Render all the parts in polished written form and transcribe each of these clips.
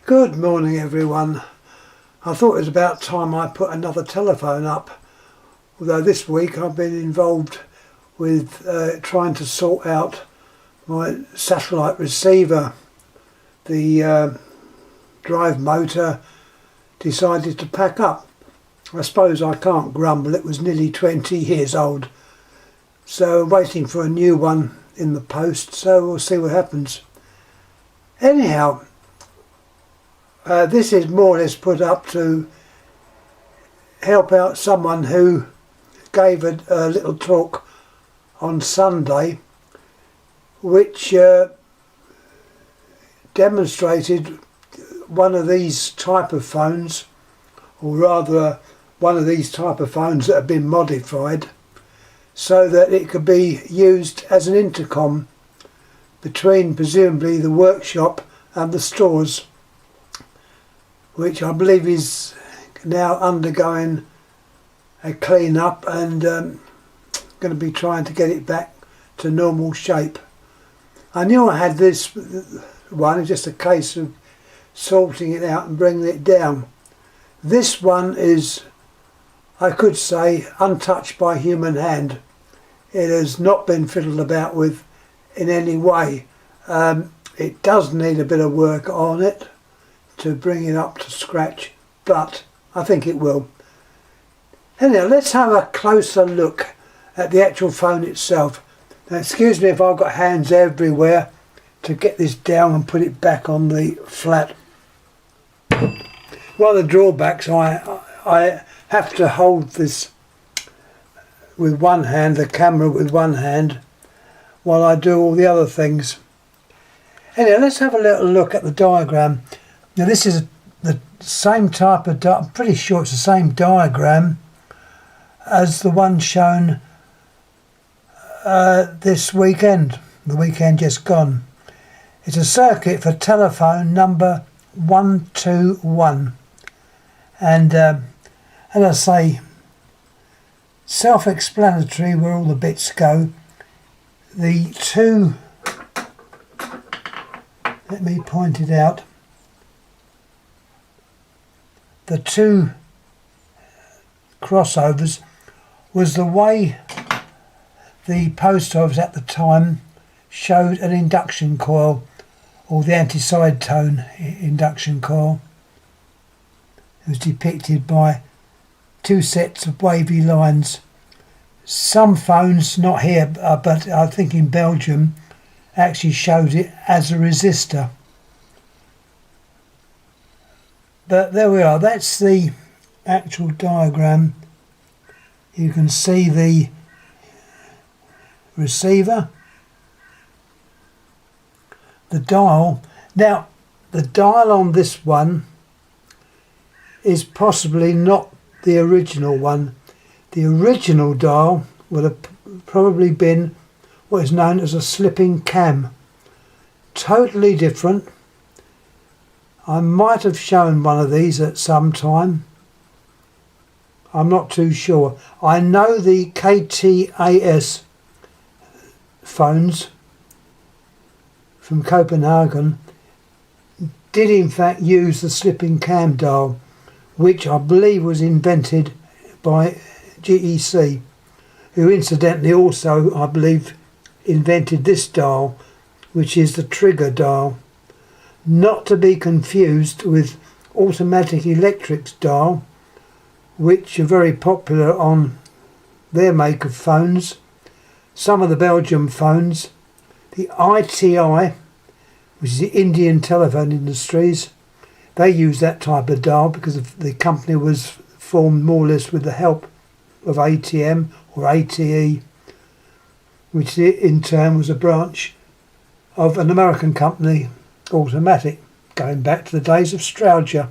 Good morning everyone. I thought it was about time I put another telephone up, although this week I've been involved with trying to sort out my satellite receiver. The drive motor decided to pack up. I suppose I can't grumble, it was nearly 20 years old, so I'm waiting for a new one in the post, so we'll see what happens. Anyhow, this is more or less put up to help out someone who gave a little talk on Sunday which demonstrated one of these type of phones, or rather one of these type of phones that have been modified so that it could be used as an intercom between presumably the workshop and the stores, which I believe is now undergoing a clean up and going to be trying to get it back to normal shape. I knew I had this one, it's just a case of sorting it out and bringing it down. This one is, I could say, untouched by human hand. It has not been fiddled about with in any way. It does need a bit of work on it to bring it up to scratch, but I think it will. Anyhow, let's have a closer look at the actual phone itself. Now, excuse me if I've got hands everywhere to get this down and put it back on the flat. One of the drawbacks, I have to hold this with one hand, the camera with one hand, while I do all the other things. Anyhow, let's have a little look at the diagram. Now this is the same type of, I'm pretty sure it's the same diagram as the one shown this weekend, the weekend just gone. It's a circuit for telephone number 121. And as I say, self-explanatory where all the bits go. The two, let me point it out, the two crossovers was the way the post office at the time showed an induction coil, or the anti-side tone induction coil. It was depicted by two sets of wavy lines. Some phones, not here, but I think in Belgium, actually showed it as a resistor. But there we are, that's the actual diagram. You can see the receiver, the dial. Now, the dial on this one is possibly not the original one. The original dial would have probably been what is known as a slipping cam. Totally different. I might have shown one of these at some time. I'm not too sure. I know the KTAS phones from Copenhagen did in fact use the slipping cam dial, which I believe was invented by GEC, who incidentally also, I believe, invented this dial, which is the trigger dial. Not to be confused with automatic electrics dial, which are very popular on their make of phones. Some of the Belgium phones, the ITI, which is the Indian Telephone Industries, they use that type of dial because the company was formed more or less with the help of ATM or ATE, which in turn was a branch of an American company, Automatic, going back to the days of Strowger.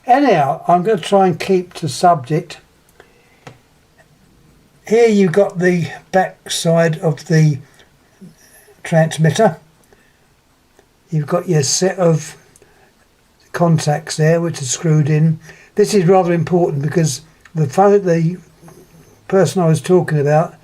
Anyhow, I'm going to try and keep to subject. Here you've got the back side of the transmitter. You've got your set of contacts there which are screwed in. This is rather important because the person I was talking about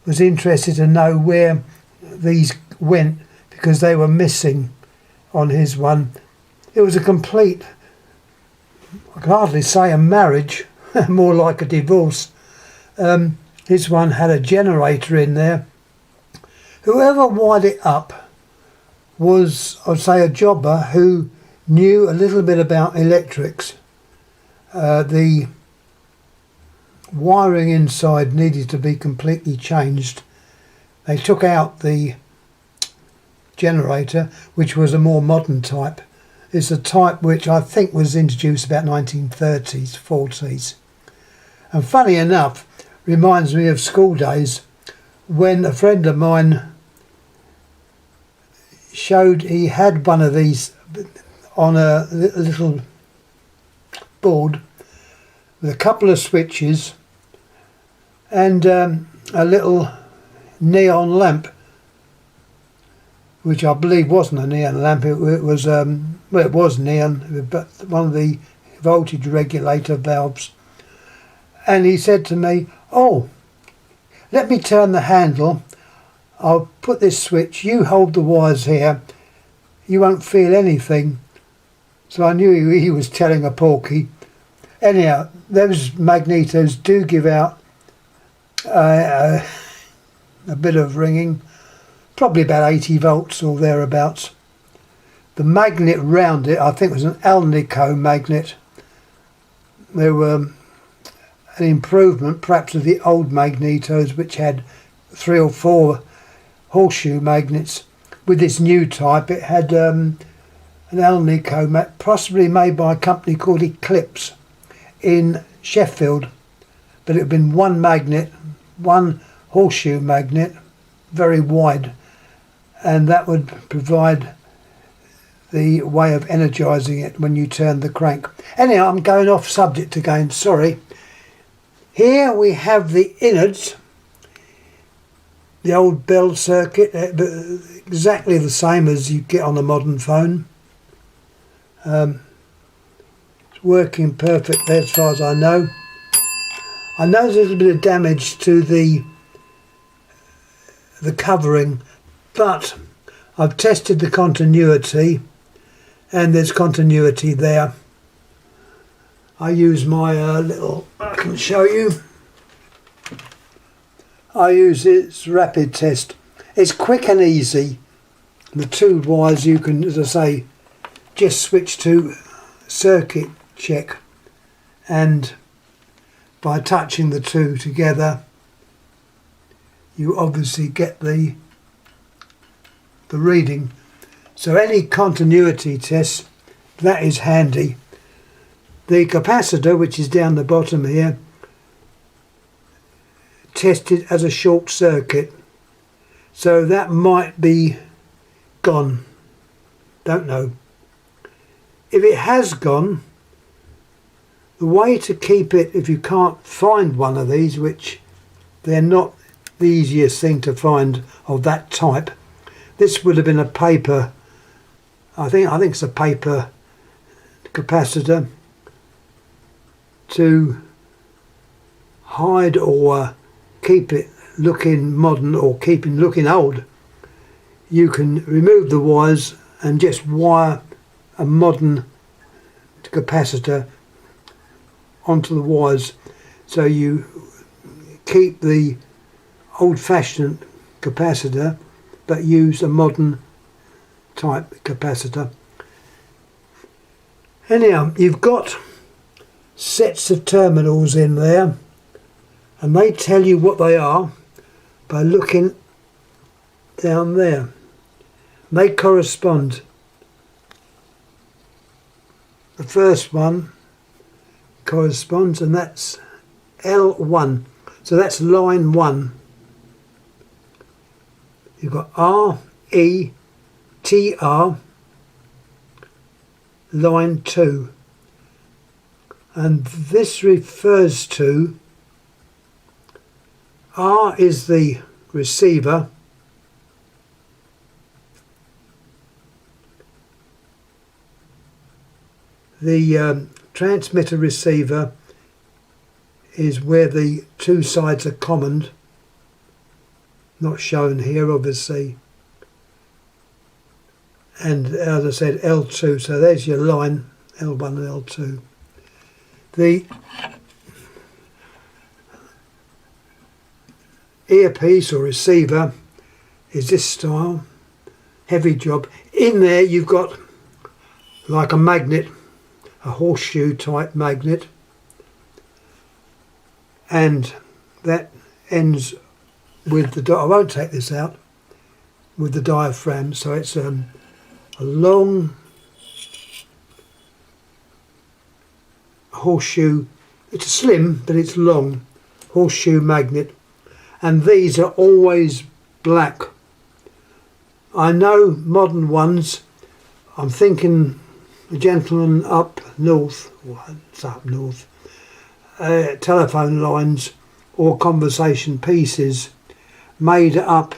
was interested to know where these went because they were missing on his one. it was a complete, I can hardly say a marriage, more like a divorce. This one had a generator in there. Whoever wired it up was, I'd say, a jobber who knew a little bit about electrics. The wiring inside needed to be completely changed. They took out the generator, which was a more modern type. It's a type which I think was introduced about 1930s, 40s. And funny enough, reminds me of school days when a friend of mine showed he had one of these on a little board with a couple of switches and a little neon lamp, which I believe wasn't a neon lamp. It was well, it was neon, but one of the voltage regulator valves. And he said to me, "Oh, let me turn the handle. I'll put this switch. You hold the wires here. You won't feel anything." So I knew he was telling a porky. Anyhow, those magnetos do give out a bit of ringing, probably about 80 volts or thereabouts. The magnet round it, I think, was an Alnico magnet. They were an improvement perhaps of the old magnetos, which had 3 or 4 horseshoe magnets. With this new type, it had an Alnico, possibly made by a company called Eclipse in Sheffield, but it had been one magnet, one horseshoe magnet, very wide, and that would provide the way of energising it when you turn the crank. Anyhow, I'm going off subject again, sorry. Here we have the innards, the old bell circuit, exactly the same as you get on a modern phone. It's working perfectly as far as I know. I know there's a little bit of damage to the covering, but I've tested the continuity and there's continuity there. I use my little, I can show you. I use its rapid test. It's quick and easy. The 2 wires you can, as I say, just switch to circuit check, and by touching the 2 together you obviously get the reading. So any continuity test, that is handy. The capacitor, which is down the bottom here, tested as a short circuit, so that might be gone, don't know. If it has gone, the way to keep it, if you can't find one of these, which they're not the easiest thing to find of that type, this would have been a paper, I think it's a paper capacitor, to hide or keep it looking modern or keeping looking old. You can remove the wires and just wire a modern capacitor onto the wires, so you keep the old-fashioned capacitor but use a modern type capacitor. Anyhow, you've got sets of terminals in there, and they tell you what they are by looking down there. They correspond. The first one corresponds, and that's L1, so that's line 1. You've got R, E, T, R, line 2, and this refers to, R is the receiver, the transmitter receiver is where the 2 sides are common, not shown here obviously, and as I said, L2, so there's your line, L1 and L2. The earpiece or receiver is this style, heavy job. In there you've got like a magnet, a horseshoe type magnet, and that ends with the, I won't take this out, with the diaphragm, so it's a long horseshoe, it's slim but it's long horseshoe magnet, and these are always black. I know modern ones, I'm thinking the gentleman up north, it's up north, telephone lines or conversation pieces made up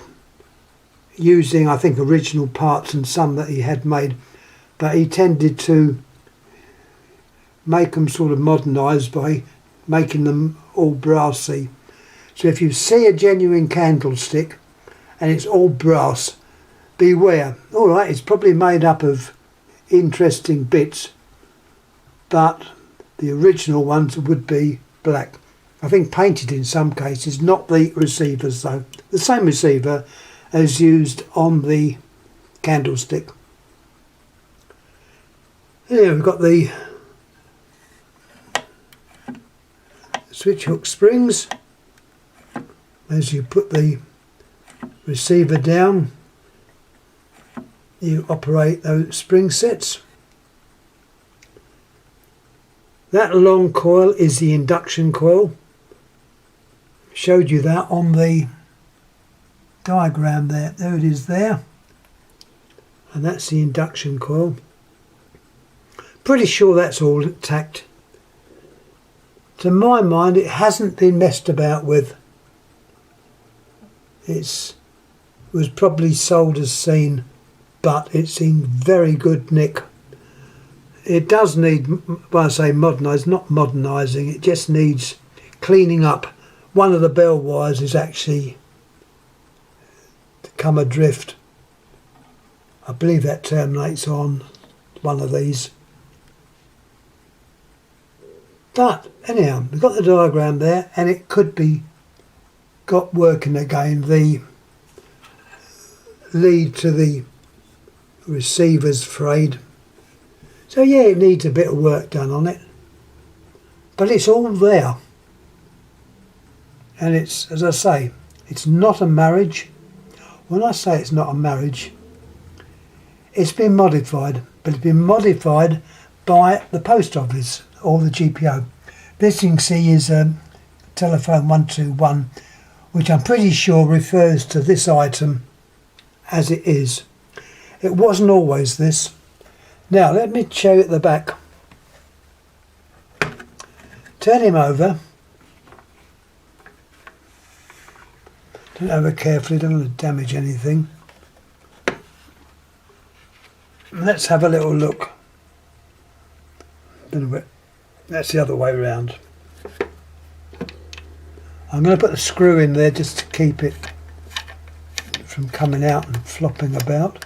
using, I think, original parts and some that he had made, but he tended to make them sort of modernised by making them all brassy. So if you see a genuine candlestick and it's all brass, beware. All right, it's probably made up of interesting bits, but the original ones would be black. I think painted in some cases, not the receivers though. The same receiver as used on the candlestick. Here we've got the switch hook springs. As you put the receiver down, you operate those spring sets. That long coil is the induction coil. Showed you that on the diagram there. There it is there. And that's the induction coil. Pretty sure that's all tact. To my mind, it hasn't been messed about with. It was probably sold as seen, but it's in very good nick. It does need, when I say modernised, not modernising, it just needs cleaning up. One of the bell wires is actually come adrift. I believe that terminates on one of these. But anyhow, we've got the diagram there, and it could be got working again. The lead to the receiver's frayed. So yeah, it needs a bit of work done on it, but it's all there. And it's, as I say, it's not a marriage. When I say it's not a marriage, it's been modified, but it's been modified by the post office or the GPO. This you can see is telephone 121, which I'm pretty sure refers to this item as it is. It wasn't always this. Now let me show you at the back. Turn him over. Turn it over carefully, don't want to damage anything. Let's have a little look. That's the other way around. I'm going to put the screw in there just to keep it from coming out and flopping about.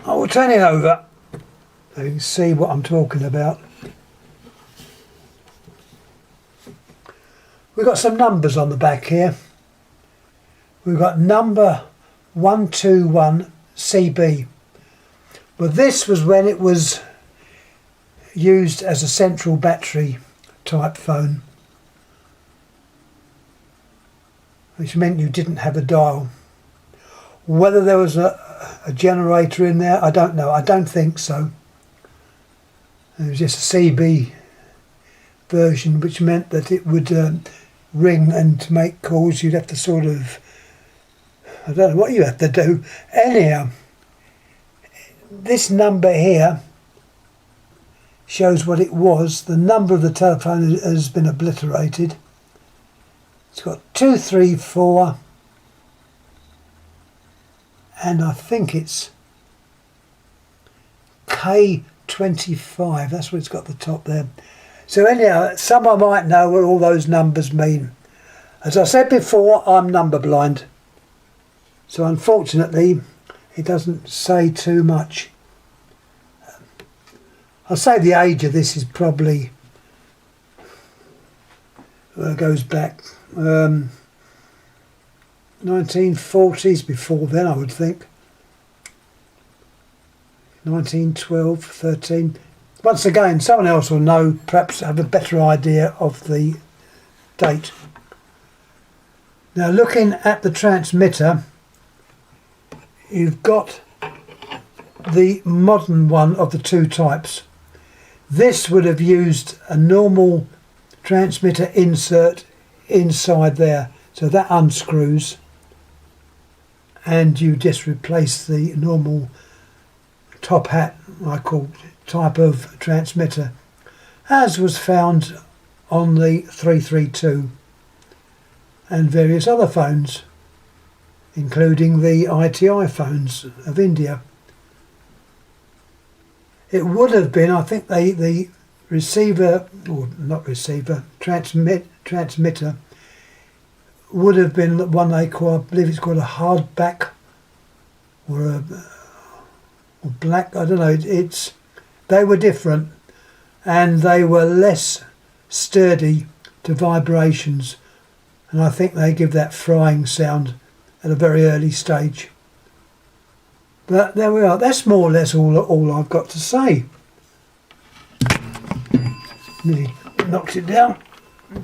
I will turn it over so you can see what I'm talking about. We've got some numbers on the back here. We've got number 121 CB. Well, this was when it was used as a central battery type phone, which meant you didn't have a dial. Whether there was a generator in there, I don't know. I don't think so. It was just a CB version, which meant that it would ring, and to make calls you'd have to sort of, I don't know what you have to do. Anyhow, this number here shows what it was. The number of the telephone has been obliterated. It's got 234, and I think it's K25. That's what it's got at the top there. So anyhow, someone might know what all those numbers mean. As I said before, I'm number blind. So unfortunately it doesn't say too much. I'll say the age of this is probably goes back 1940s, before then I would think. 1912, 13. Once again, someone else will know, perhaps have a better idea of the date. Now looking at the transmitter, you've got the modern one of the two types. This would have used a normal transmitter insert inside there, so that unscrews and you just replace the normal top hat, I call type of transmitter, as was found on the 332 and various other phones, including the ITI phones of India. It would have been, I think the receiver, or not receiver, transmitter would have been the one they call, I believe it's called a hardback or black, I don't know, they were different and they were less sturdy to vibrations, and I think they give that frying sound at a very early stage. But there we are, that's more or less all I've got to say. Nearly knocked it down,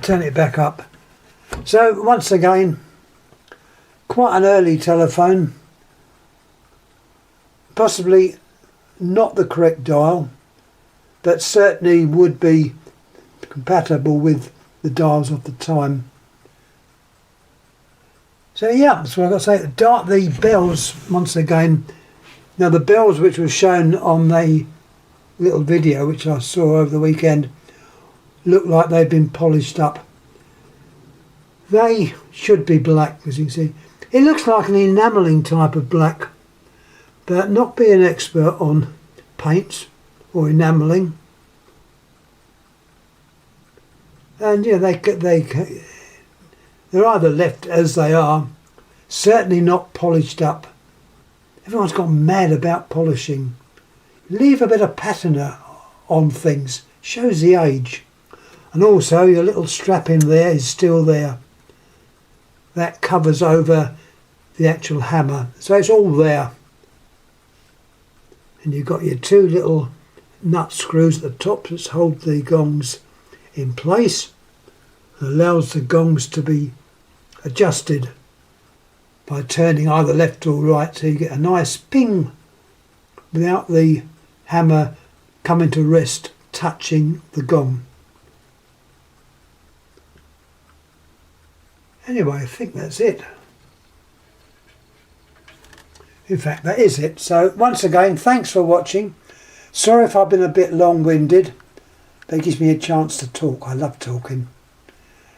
turn it back up. So once again, quite an early telephone, possibly not the correct dial, but certainly would be compatible with the dials of the time. So yeah, that's what I've got to say. The bells, once again, now the bells which were shown on the little video which I saw over the weekend look like they've been polished up. They should be black, as you can see. It looks like an enamelling type of black, but not being an expert on paints or enamelling. And yeah, they're either left as they are, certainly not polished up. Everyone's gone mad about polishing. Leave a bit of patina on things, shows the age. And also your little strap in there is still there. That covers over the actual hammer, so it's all there. And you've got your two little nut screws at the top that hold the gongs in place, and allows the gongs to be adjusted by turning either left or right, so you get a nice ping without the hammer coming to rest touching the gong. Anyway, I think that's it. In fact, that is it. So once again, thanks for watching. Sorry if I've been a bit long-winded, but it gives me a chance to talk. I love talking.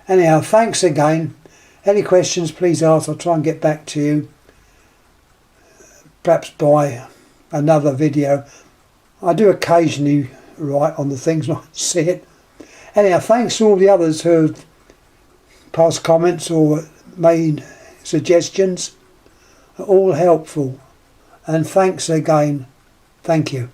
Anyhow, thanks again. Any questions, please ask. I'll try and get back to you, perhaps by another video. I do occasionally write on the things when I see it. Anyhow, thanks to all the others who have passed comments or made suggestions. Are all helpful. And thanks again. Thank you.